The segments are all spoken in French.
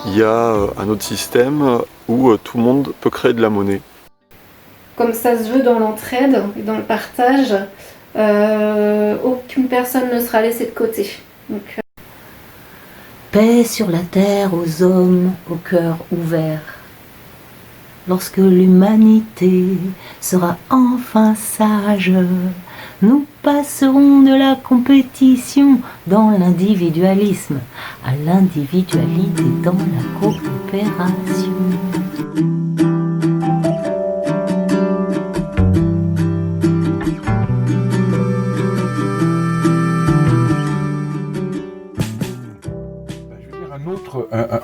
Il y a un autre système où tout le monde peut créer de la monnaie. Comme ça se veut dans l'entraide et dans le partage, aucune personne ne sera laissée de côté. Donc, Paix sur la terre aux hommes au cœur ouvert. Lorsque l'humanité sera enfin sage, nous passerons de la compétition dans l'individualisme à l'individualité dans la coopération.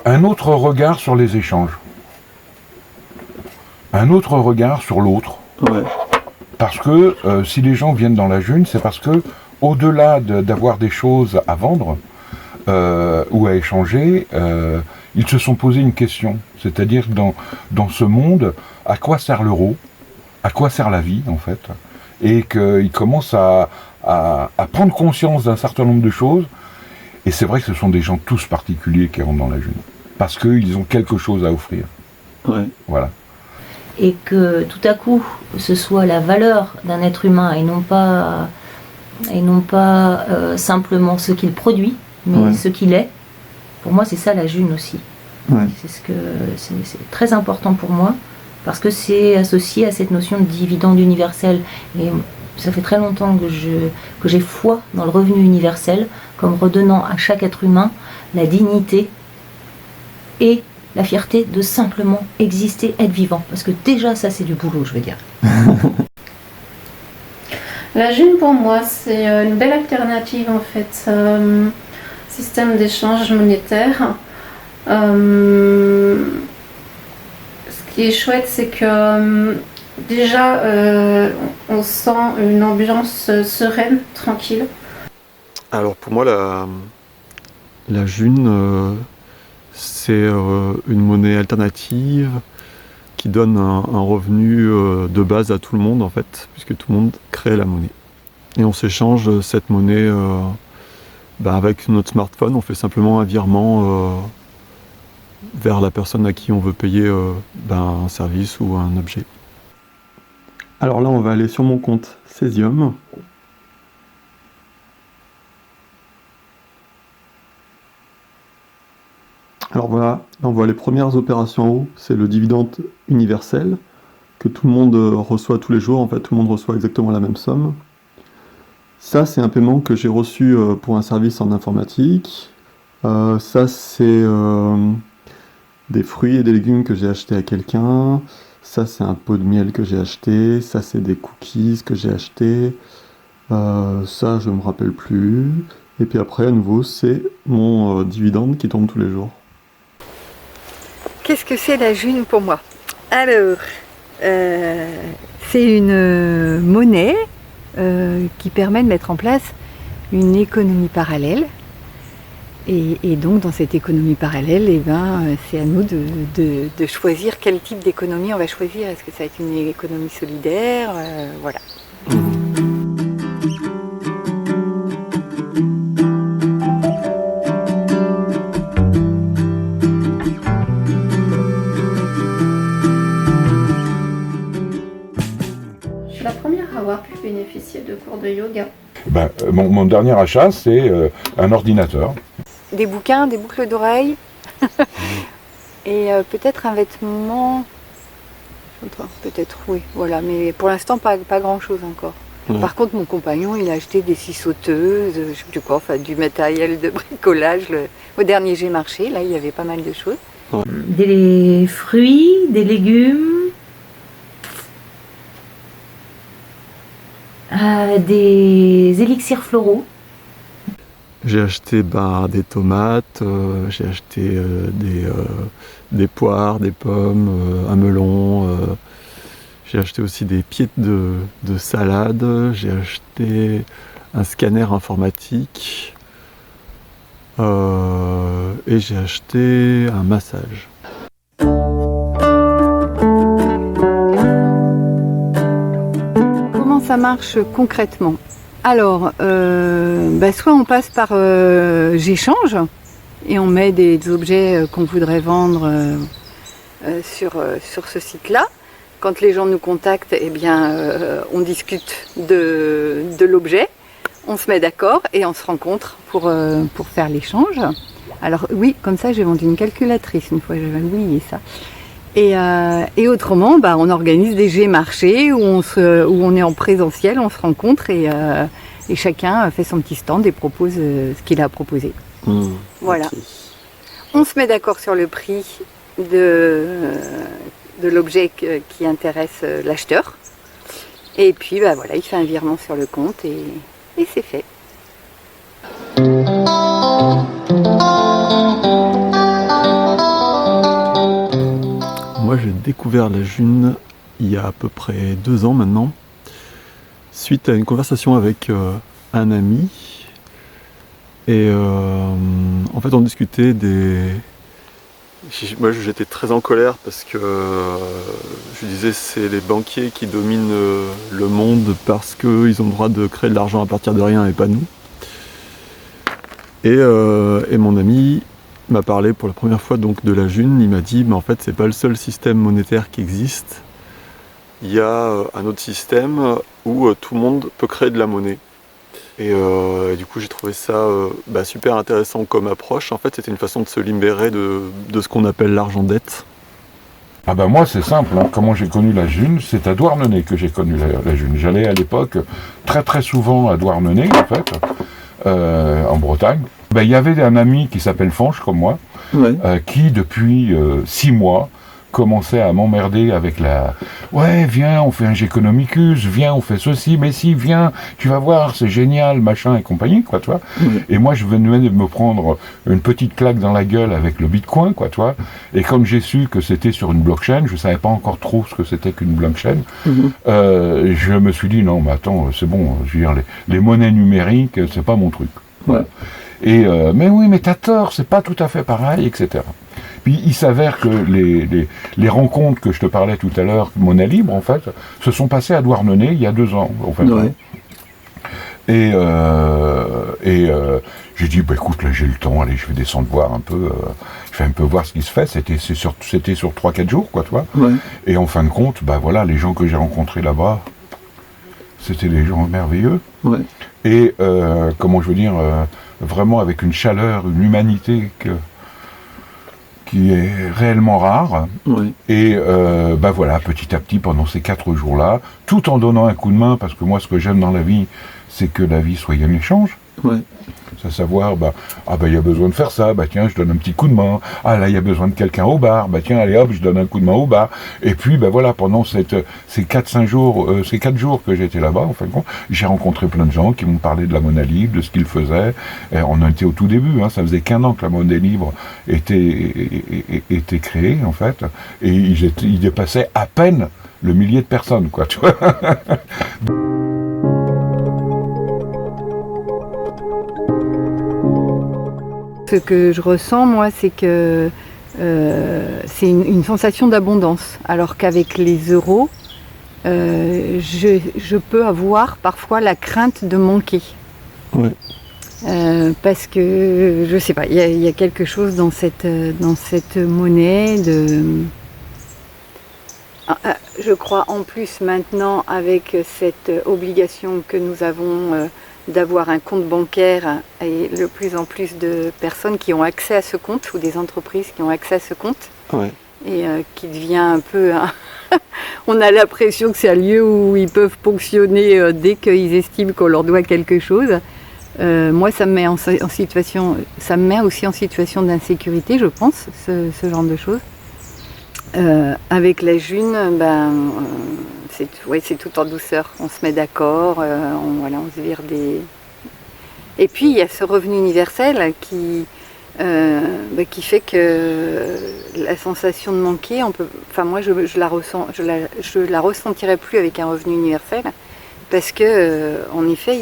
Un autre regard sur les échanges. Un autre regard sur l'autre. Ouais. Parce que si les gens viennent dans la June, c'est parce que, au-delà d'avoir des choses à vendre ou à échanger, ils se sont posé une question. C'est-à-dire, dans ce monde, à quoi sert l'euro? À quoi sert la vie, en fait? Et qu'ils commencent à prendre conscience d'un certain nombre de choses. Et c'est vrai que ce sont des gens tous particuliers qui rentrent dans la June. Parce qu'ils ont quelque chose à offrir. Ouais. Voilà. Et que tout à coup, ce soit la valeur d'un être humain et non pas simplement ce qu'il produit, mais ce qu'il est. Pour moi, c'est ça la June aussi. Ouais. C'est très important pour moi parce que c'est associé à cette notion de dividende universel. Et ça fait très longtemps que j'ai foi dans le revenu universel comme redonnant à chaque être humain la dignité et la fierté de simplement exister, être vivant. Parce que déjà, ça, c'est du boulot, je veux dire. la June, pour moi, c'est une belle alternative, en fait. Système d'échange monétaire. Ce qui est chouette, c'est que déjà, on sent une ambiance sereine, tranquille. Alors pour moi, la June, c'est une monnaie alternative qui donne un revenu de base à tout le monde, en fait, puisque tout le monde crée la monnaie. Et on s'échange cette monnaie avec notre smartphone. On fait simplement un virement vers la personne à qui on veut payer un service ou un objet. Alors là, on va aller sur mon compte Cesium. Alors voilà, là on voit les premières opérations en haut, c'est le dividende universel que tout le monde reçoit tous les jours, en fait tout le monde reçoit exactement la même somme. Ça c'est un paiement que j'ai reçu pour un service en informatique. Ça c'est des fruits et des légumes que j'ai acheté à quelqu'un. Ça c'est un pot de miel que j'ai acheté. Ça c'est des cookies que j'ai acheté. Ça je me rappelle plus. Et puis après à nouveau c'est mon dividende qui tombe tous les jours. Qu'est-ce que c'est la June pour moi? Alors, c'est une monnaie qui permet de mettre en place une économie parallèle. Et donc dans cette économie parallèle, c'est à nous de choisir quel type d'économie on va choisir. Est-ce que ça va être une économie solidaire? Voilà. Bénéficier de cours de yoga. Mon dernier achat, c'est un ordinateur. Des bouquins, des boucles d'oreilles et peut-être un vêtement. Peut-être oui, voilà, mais pour l'instant pas grand-chose encore. Ouais. Par contre, mon compagnon, il a acheté des scies sauteuses, je sais plus quoi, enfin du matériel de bricolage. Au dernier G marché, là, il y avait pas mal de choses. Ouais. Des fruits, des légumes. Des élixirs floraux. J'ai acheté des tomates, j'ai acheté des poires, des pommes, un melon. J'ai acheté aussi des pieds de salade. J'ai acheté un scanner informatique. Et j'ai acheté un massage. ça marche concrètement? Alors, soit on passe par j'échange et on met des objets qu'on voudrait vendre sur ce site-là. Quand les gens nous contactent, eh bien, on discute de l'objet, on se met d'accord et on se rencontre pour faire l'échange. Alors oui, comme ça j'ai vendu une calculatrice une fois, j'avais oublié ça. Et autrement, on organise des G-marchés où on est en présentiel, on se rencontre et chacun fait son petit stand et propose ce qu'il a proposé. Voilà. Okay. On se met d'accord sur le prix de l'objet qui intéresse l'acheteur. Et puis voilà, il fait un virement sur le compte et c'est fait. Moi, j'ai découvert la June il y a à peu près 2 ans maintenant, suite à une conversation avec un ami. Et en fait, on discutait Moi, j'étais très en colère parce que je disais c'est les banquiers qui dominent le monde parce qu'ils ont le droit de créer de l'argent à partir de rien et pas nous. Et mon ami m'a parlé pour la première fois donc de la June. Il m'a dit en fait c'est pas le seul système monétaire qui existe. Il y a un autre système où tout le monde peut créer de la monnaie. Et du coup j'ai trouvé ça super intéressant comme approche. En fait c'était une façon de se libérer de ce qu'on appelle l'argent-dette. Ah moi c'est simple, hein. Comment j'ai connu la June, c'est à Douarnenez que j'ai connu la June. J'allais à l'époque très très souvent à Douarnenez en fait, en Bretagne. Il y avait un ami qui s'appelle Fanche comme moi, ouais. Qui depuis 6 mois commençait à m'emmerder avec ouais viens on fait un Géconomicus, viens on fait ceci, mais si viens tu vas voir c'est génial machin et compagnie quoi tu vois. Et moi je venais de me prendre une petite claque dans la gueule avec le Bitcoin quoi tu vois, et comme j'ai su que c'était sur une blockchain, je savais pas encore trop ce que c'était qu'une blockchain. Je me suis dit non mais attends c'est bon, je veux dire les monnaies numériques c'est pas mon truc. Ouais. Et mais oui mais t'as tort, c'est pas tout à fait pareil, etc. Puis il s'avère que les rencontres que je te parlais tout à l'heure, Monnaie Libre en fait, se sont passées à Douarnenez il y a 2 ans en fait. Ouais. Et j'ai dit écoute là j'ai le temps, allez je vais descendre voir un peu, je vais un peu voir ce qui se fait. C'était sur 3-4 jours quoi tu vois. Ouais. Et en fin de compte voilà les gens que j'ai rencontrés là-bas, c'était des gens merveilleux. Ouais. Et comment je veux dire, vraiment avec une chaleur, une humanité qui est réellement rare. Oui. Et voilà, petit à petit, pendant ces 4 jours-là, tout en donnant un coup de main, parce que moi, ce que j'aime dans la vie, c'est que la vie soit un échange. Ouais. C'est à savoir, il y a besoin de faire ça, tiens, je donne un petit coup de main. Ah là, il y a besoin de quelqu'un au bar, tiens, allez hop, je donne un coup de main au bar. Et puis, voilà, pendant ces 4 jours que j'étais là-bas, en fin de compte, j'ai rencontré plein de gens qui m'ont parlé de la monnaie libre, de ce qu'ils faisaient. Et on en était au tout début, hein, ça faisait qu'1 an que la monnaie libre était créée, en fait. Et ils dépassaient à peine le millier de personnes, quoi, tu vois. Ce que je ressens, moi, c'est que c'est une sensation d'abondance. Alors qu'avec les euros, je peux avoir parfois la crainte de manquer. Ouais. Parce que, je sais pas, il y a quelque chose dans cette monnaie je crois en plus maintenant avec cette obligation que nous avons d'avoir un compte bancaire et de plus en plus de personnes qui ont accès à ce compte ou des entreprises qui ont accès à ce compte. Ouais. Et qui devient un peu... on a l'impression que c'est un lieu où ils peuvent ponctionner dès qu'ils estiment qu'on leur doit quelque chose. Moi, ça me met ça me met aussi en situation d'insécurité, je pense, ce genre de choses. Avec la June, c'est tout en douceur. On se met d'accord, on se vire des... Et puis, il y a ce revenu universel qui fait que la sensation de manquer, moi, je la ressentirai plus avec un revenu universel parce que, en effet,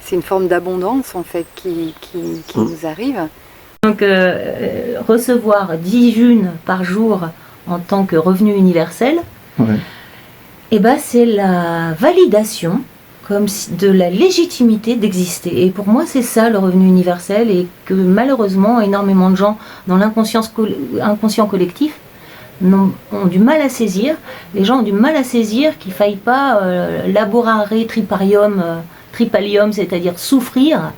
c'est une forme d'abondance, en fait, qui nous arrive. Donc, recevoir 10 junes par jour en tant que revenu universel, ouais. Et ben c'est la validation comme de la légitimité d'exister. Et pour moi, c'est ça le revenu universel, et que malheureusement, énormément de gens dans inconscient collectif ont du mal à saisir. Les gens ont du mal à saisir qu'il ne faille pas laborare tripalium, c'est-à-dire souffrir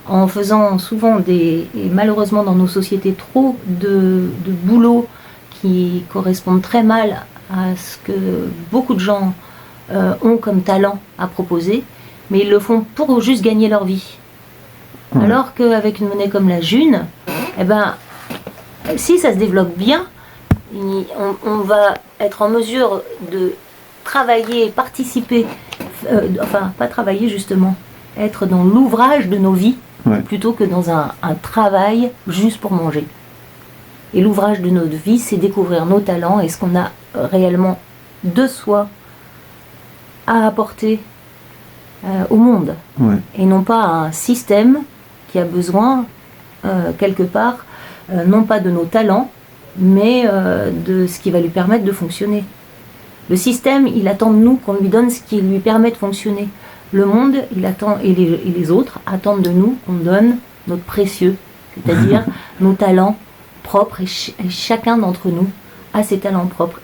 en faisant souvent et malheureusement dans nos sociétés, trop de boulot qui correspondent très mal à ce que beaucoup de gens ont comme talent à proposer, mais ils le font pour juste gagner leur vie. Ouais. Alors qu'avec une monnaie comme la June, eh ben, si ça se développe bien, on va être en mesure de travailler, participer, enfin pas travailler justement, être dans l'ouvrage de nos vies, Ouais. plutôt que dans un travail juste pour manger. Et l'ouvrage de notre vie, c'est découvrir nos talents et ce qu'on a réellement de soi à apporter au monde. Ouais. Et non pas un système qui a besoin, quelque part, non pas de nos talents, mais de ce qui va lui permettre de fonctionner. Le système, il attend de nous qu'on lui donne ce qui lui permet de fonctionner. Le monde, il attend, et les autres attendent de nous qu'on donne notre précieux, c'est-à-dire nos talents propres, et chacun d'entre nous a ses talents propres.